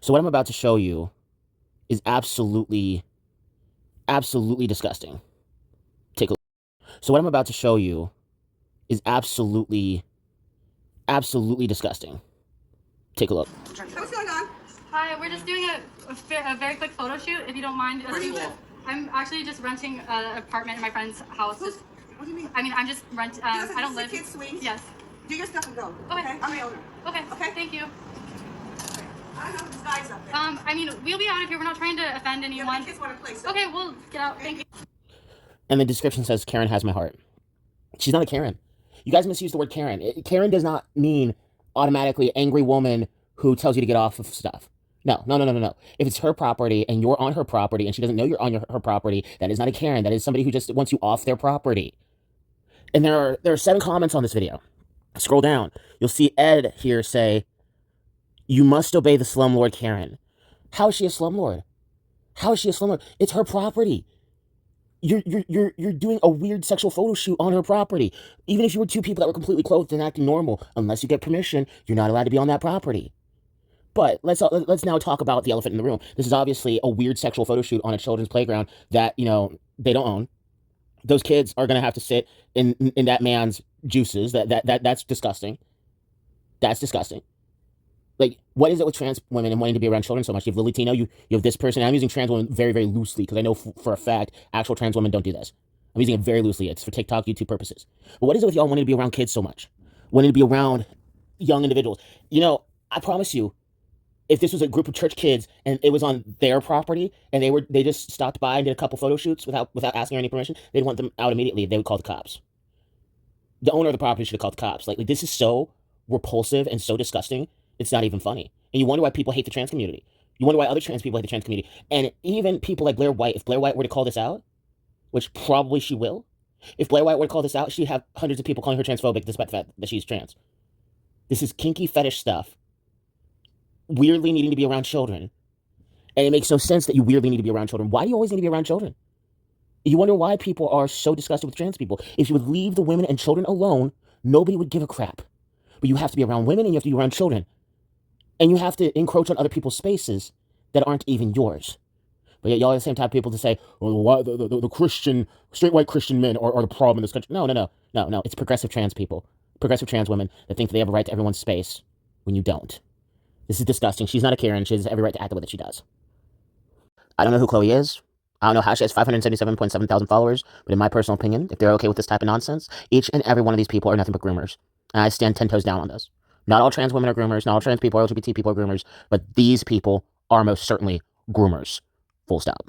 So what I'm about to show you is absolutely disgusting. Take a look. So what I'm about to show you is absolutely disgusting. Take a look. What's going on? Hi, we're just doing a very quick photo shoot, if you don't mind. Where do you live? I'm actually just renting an apartment in my friend's house. What do you mean? I mean, I'm just rent. I don't live. Kids swing. Yes. Do your stuff and go. Okay. I'm the owner. Okay. Okay. Thank you. I don't know this guy's up there. I mean, we'll be out of here. We're not trying to offend Yeah, anyone. the kids want to play. So. Okay, we'll get out. Thank you. And the description says, Karen has my heart. She's not a Karen. You guys misuse the word Karen. Karen does not mean automatically angry woman who tells you to get off of stuff. No. If it's her property and you're on her property and she doesn't know you're on her property, that is not a Karen. That is somebody who just wants you off their property. And there are 7 comments on this video. Scroll down. You'll see Ed here say, "You must obey the slumlord Karen." How is she a slumlord? How is she a slumlord? It's her property. You're doing a weird sexual photo shoot on her property. Even if you were 2 people that were completely clothed and acting normal, unless you get permission, you're not allowed to be on that property. But let's now talk about the elephant in the room. This is obviously a weird sexual photo shoot on a children's playground that, they don't own. Those kids are going to have to sit in that man's juices. That's disgusting. That's disgusting. Like, what is it with trans women and wanting to be around children so much? You have Lily Tino, you have this person. I'm using trans women very, very loosely because I know for a fact actual trans women don't do this. I'm using it very loosely. It's for TikTok, YouTube purposes. But what is it with y'all wanting to be around kids so much? Wanting to be around young individuals? I promise you, if this was a group of church kids and it was on their property and they just stopped by and did a couple photo shoots without asking any permission, they'd want them out immediately. They would call the cops. The owner of the property should have called the cops. Like this is so repulsive and so disgusting. It's not even funny. And you wonder why people hate the trans community. You wonder why other trans people hate the trans community. And even people like Blair White, if Blair White were to call this out, which probably she will, if Blair White were to call this out, she'd have hundreds of people calling her transphobic despite the fact that she's trans. This is kinky fetish stuff. Weirdly needing to be around children. And it makes no sense that you weirdly need to be around children. Why do you always need to be around children? You wonder why people are so disgusted with trans people. If you would leave the women and children alone, nobody would give a crap. But you have to be around women and you have to be around children. And you have to encroach on other people's spaces that aren't even yours. But yet y'all are the same type of people to say, well, why the Christian, straight white Christian men are the problem in this country. No. It's progressive trans people, progressive trans women that think that they have a right to everyone's space when you don't. This is disgusting. She's not a Karen. She has every right to act the way that she does. I don't know who Chloe is. I don't know how she has 577.7 thousand followers, but in my personal opinion, if they're okay with this type of nonsense, each and every one of these people are nothing but groomers. And I stand 10 toes down on this. Not all trans women are groomers. Not all trans people or LGBT people are groomers. But these people are most certainly groomers. Full stop.